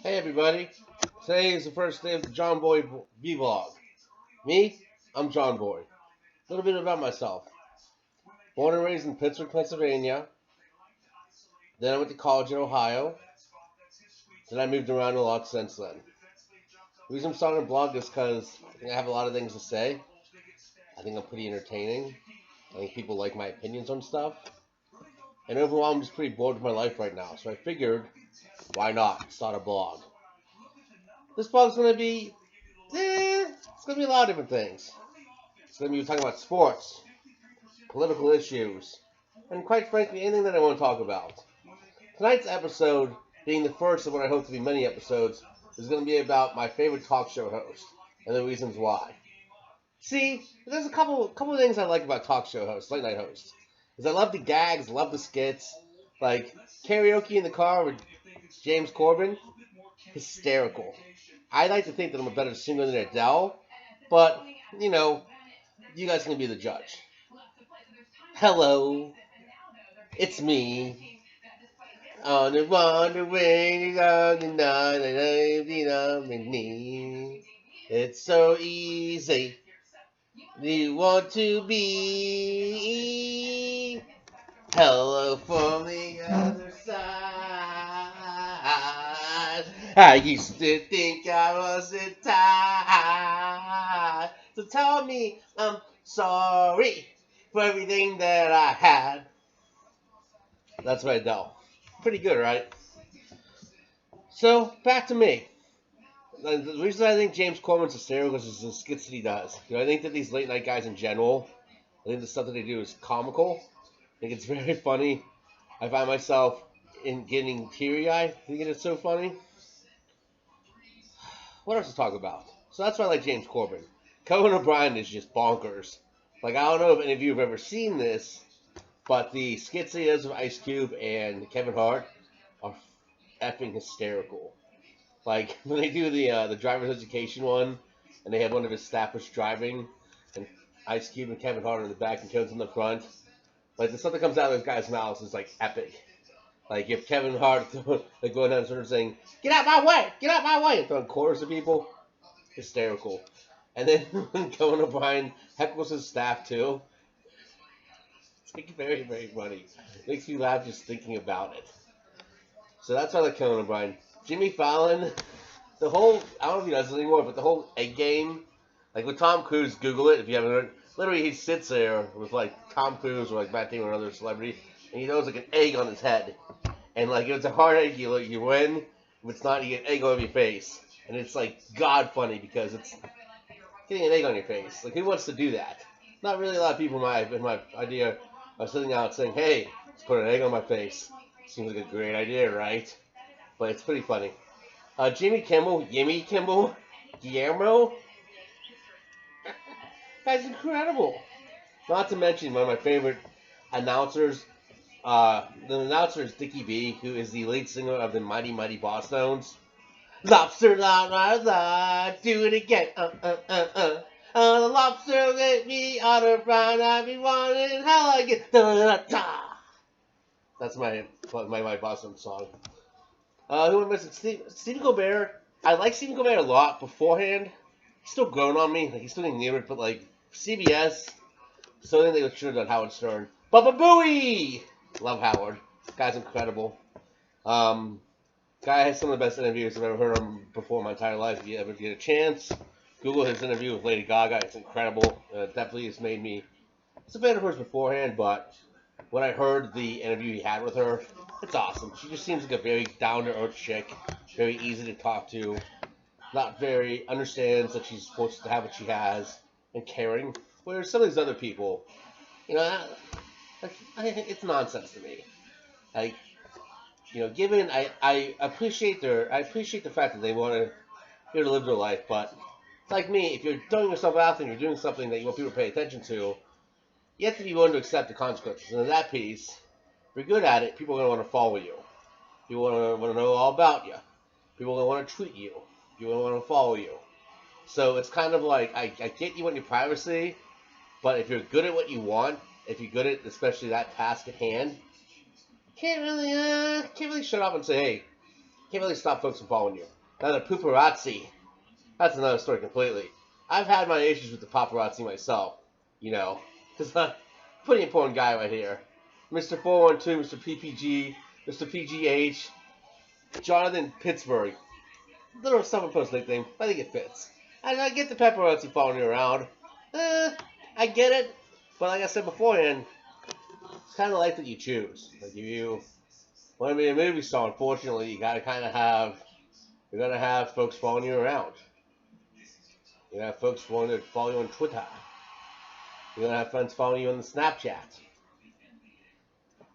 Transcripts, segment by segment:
Hey everybody, today is the first day of the Jon Boy vlog. Me, I'm Jon Boy. A little bit about myself. Born and raised in Pittsburgh, Pennsylvania. Then I went to college in Ohio. Then I moved around a lot since then. The reason I'm starting a blog is because I think I have a lot of things to say. I think I'm pretty entertaining. I think people like my opinions on stuff. And overall, I'm just pretty bored with my life right now. So I figured, why not start a blog? This blog's going to be, it's going to be a lot of different things. It's going to be talking about sports, political issues, and quite frankly, anything that I want to talk about. Tonight's episode, being the first of what I hope to be many episodes, is going to be about my favorite talk show host and the reasons why. See, there's a couple of things I like about talk show hosts, late night hosts. Is I love the gags, love the skits, like karaoke in the car with James Corbin, hysterical. I like to think that I'm a better singer than Adele, but you know, you guys can be the judge. Hello, it's me. On the wandering on the night of me. It's so easy. You want to be. Hello from the other side. I used to think I wasn't tired. So tell me I'm sorry for everything that I had. That's my Adele. Pretty good, right? So, back to me. The reason I think James Coleman's hysterical is the skits that he does. I think that these late night guys in general, I think the stuff that they do is comical. I think it's very funny. I find myself in getting teary eyed thinking it's so funny. What else to talk about? So that's why I like James Corbin. Conan O'Brien is just bonkers. Like, I don't know if any of you have ever seen this, but the skits he does of Ice Cube and Kevin Hart are effing hysterical. Like when they do the driver's education one, and they have one of his staffers driving, and Ice Cube and Kevin Hart in the back and Cone's in the front. Like the stuff that comes out of those guys' mouths is like epic. Like if Kevin Hart like going down and sort of saying, "Get out my way, get out my way," and throwing quarters at people, hysterical. And then when Conan O'Brien heckles his staff too, it's like very very funny. Makes me laugh just thinking about it. So that's why I like Conan O'Brien. Jimmy Fallon, the whole, I don't know if he does it anymore, but the whole egg game, like with Tom Cruise, Google it if you haven't heard. Literally, he sits there with like Tom Cruise or like Matt Damon or another celebrity, and he throws like an egg on his head. And like if it's a hard egg, you win. If it's not, you get egg on your face. And it's like god funny because it's getting an egg on your face. Like who wants to do that? Not really a lot of people in my idea are sitting out saying, "Hey, let's put an egg on my face." Seems like a great idea, right? But it's pretty funny. Jimmy Kimmel, Yimmy Kimmel, Guillermo, that's incredible. Not to mention one of my favorite announcers. The announcer is Dickie B, who is the lead singer of the Mighty Mighty Boss Tones. Lobster, la la la, do it again, the lobster let me on a brine, I be wanting how I get da da da. That's my Boss Tones song. Who am I missing? Stephen Colbert. I like Stephen Colbert a lot beforehand. He's still growing on me. Like he's still getting near it, but like CBS, so then they should have done Howard Stern. Baba Booey! Love Howard. Guy's incredible. Guy has some of the best interviews I've ever heard of him before in my entire life. If you ever get a chance, Google his interview with Lady Gaga. It's incredible. Definitely has made me. It's a fan of hers beforehand, but when I heard the interview he had with her, it's awesome. She just seems like a very down-to-earth chick, very easy to talk to, not very understands that she's supposed to have what she has, and caring. Whereas some of these other people, you know, it's nonsense to me. Like, you know, given I appreciate the fact that they want to here to live their life, but it's like me, if you're throwing yourself out there and you're doing something that you want people to pay attention to, you have to be willing to accept the consequences. And in that piece, if you're good at it, people are going to want to follow you. People want to know all about you. People are going to want to tweet you. People are going to want to follow you. So it's kind of like, I get you want your privacy, but if you're good at what you want, if you're good at especially that task at hand, can't really shut up and say, hey, can't really stop folks from following you. Now the paparazzi, that's another story completely. I've had my issues with the paparazzi myself, you know, because I'm a pretty important guy right here. Mr. 412, Mr. PPG, Mr. PGH, Jonathan Pittsburgh. Little self-imposed nickname, but I think it fits. I get the paparazzi following you around. I get it, but like I said beforehand, it's kind of life that you choose. Like if you want to be a movie star, unfortunately, you gotta kind of have you're gonna have folks following you around. You're gonna have folks wanting to follow you on Twitter. You're gonna have friends following you on the Snapchat,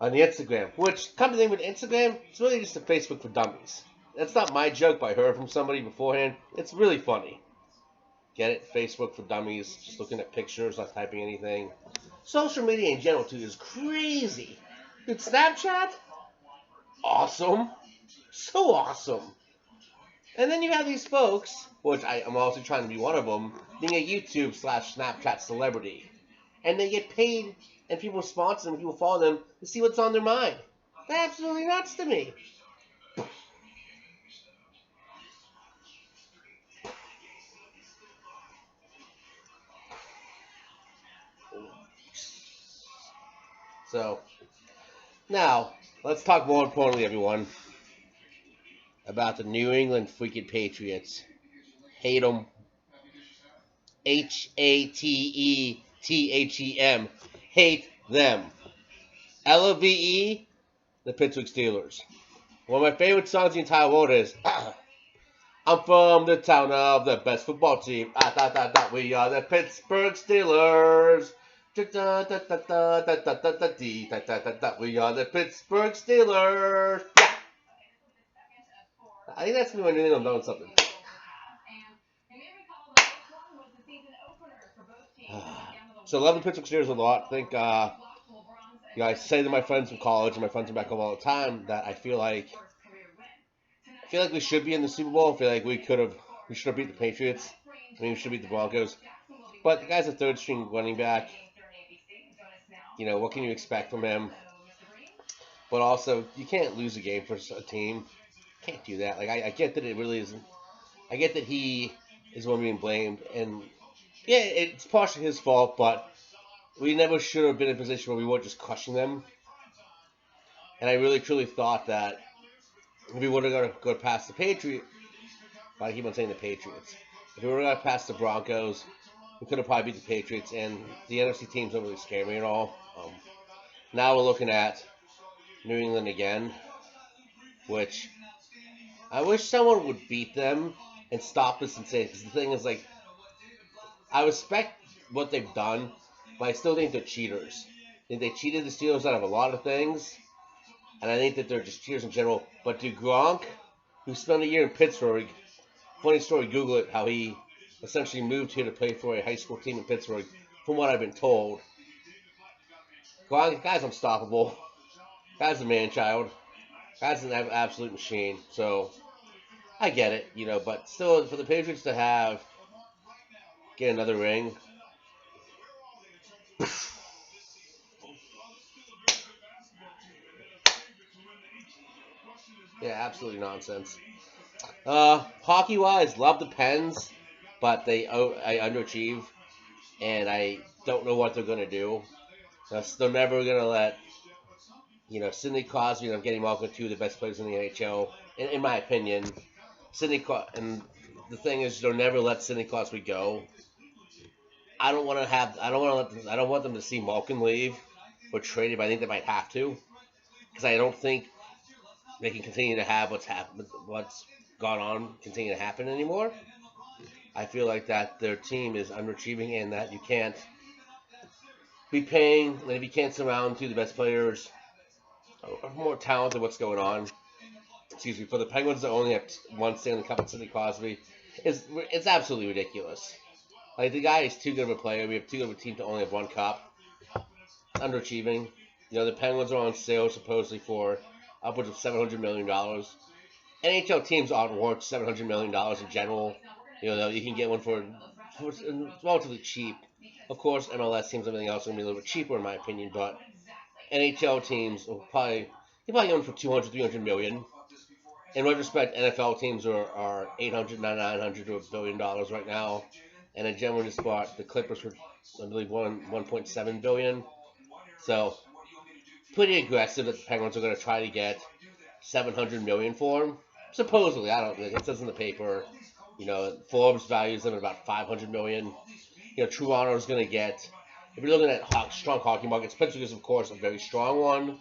on the Instagram. Which, come to think with Instagram, it's really just a Facebook for dummies. That's not my joke, but I heard from somebody beforehand. It's really funny. Get it? Facebook for dummies. Just looking at pictures, not typing anything. Social media in general, too, is crazy. Dude, Snapchat? Awesome. So awesome. And then you have these folks, which I'm also trying to be one of them, being a YouTube/Snapchat celebrity. And they get paid, and people sponsor them, people follow them to see what's on their mind. That's absolutely nuts to me. So, now, let's talk more importantly, everyone, about the New England freaking Patriots. Hate them. Hatethem. Hate them. LOVE, the Pittsburgh Steelers. One of my favorite songs in the entire world is I'm from the town of the best football team. We are the Pittsburgh Steelers. We are the Pittsburgh Steelers. Yeah. I think that's me when I'm doing something. So I love the Pittsburgh Steelers a lot. I think I say to my friends from college and my friends from back home all the time that I feel like we should be in the Super Bowl. I feel like we should have beat the Patriots. I mean, we should beat the Broncos. But the guy's a third string running back. You know, what can you expect from him? But also, you can't lose a game for a team. Can't do that. Like, I get that it really isn't. I get that he is one being blamed. And, yeah, it's partially his fault, but we never should have been in a position where we weren't just crushing them. And I really, truly thought that if we would have gone past the Patriots, I keep on saying the Patriots. If we would have got past the Broncos, we could have probably beat the Patriots, and the NFC teams don't really scare me at all. Now we're looking at New England again, which I wish someone would beat them and stop this and say, because the thing is, like, I respect what they've done, but I still think they're cheaters. I think they cheated the Steelers out of a lot of things, and I think that they're just cheaters in general. But to Gronk, who spent a year in Pittsburgh, funny story, Google it, how he essentially moved here to play for a high school team in Pittsburgh, from what I've been told. Guy's unstoppable. Guy's a man-child. Guy's an absolute machine. So, I get it, you know, but still, for the Patriots to get another ring, yeah, absolutely nonsense. Hockey-wise, love the Pens, but I underachieve, and I don't know what they're going to do. They're never going to let, Sidney Crosby, and I'm getting Malcolm, two of the best players in the NHL, in my opinion. And the thing is, they'll never let Sidney Crosby go. I don't want them to see Malkin leave or trade him. I think they might have to, because I don't think they can continue to have what's gone on continue to happen anymore. I feel like that their team is underachieving, and that you can't be paying, and if you can't surround two of the best players, more talented, what's going on. Excuse me, for the Penguins to only have one Stanley Cup and Sidney Crosby, it's absolutely ridiculous. Like, the guy is too good of a player. We have too good of a team to only have one cup. Underachieving. The Penguins are on sale supposedly for upwards of $700 million. NHL teams aren't worth $700 million in general. You can get one for relatively cheap. Of course, MLS teams and everything else are going to be a little bit cheaper in my opinion, but NHL teams will probably You probably get him for 200, 300 million. In retrospect, NFL teams are 800, 900 to $1 billion right now. And in general spot, the Clippers were, I believe, 1.7 billion. So pretty aggressive that the Penguins are going to try to get 700 million for him. Supposedly, I don't. It says in the paper. Forbes values them at about 500 million. Toronto's going to get. If you're looking at strong hockey markets, Pittsburgh is of course a very strong one.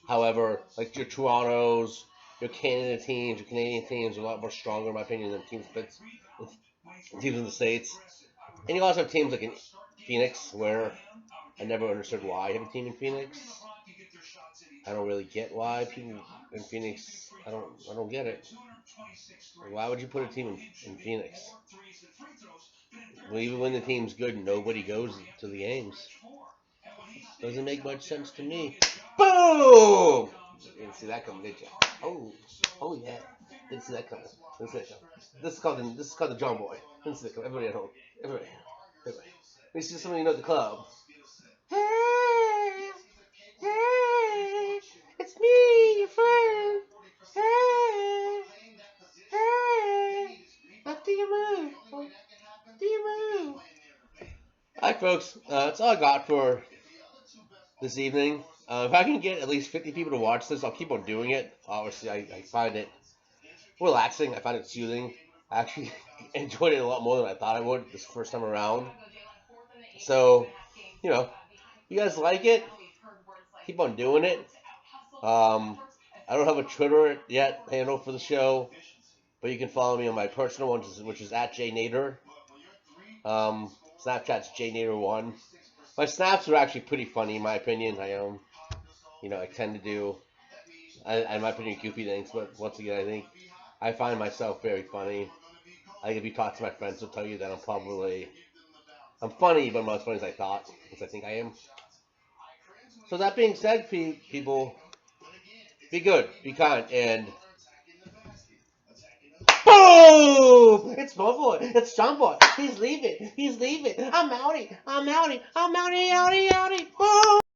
However, like your Toronto's, your Canada teams, your Canadian teams are a lot more stronger, in my opinion, than teams in the States. And you also have teams like in Phoenix, where I never understood why you have a team in Phoenix. I don't really get why people in Phoenix. I don't get it. Why would you put a team in Phoenix? Well, even when the team's good, nobody goes to the games. Doesn't make much sense to me. Boom! Didn't see that coming, did you? Oh yeah. Didn't see that coming. This is called the Jon Boy. Didn't see that coming. Everybody at home. Everybody. Let me see somebody at the club. Hey, hey, it's me, your friend. Hey, hey, after you move, do you move? Alright, folks, that's all I got for this evening. If I can get at least 50 people to watch this, I'll keep on doing it. Obviously, I find it relaxing. I find it soothing. I actually enjoyed it a lot more than I thought I would this first time around. So, if you guys like it, keep on doing it. I don't have a Twitter yet handle for the show, but you can follow me on my personal one, which is at JNader. Snapchat's JNader1. My snaps are actually pretty funny, in my opinion. I tend to do, in my opinion, goofy things, but once again, I find myself very funny. I think if you talk to my friends, they'll tell you that I'm funny, but I'm not as funny as I thought, because I think I am. So that being said, people, be good, be kind, and boom! It's my boy. It's Jon Boy. He's leaving. I'm outie. Boom!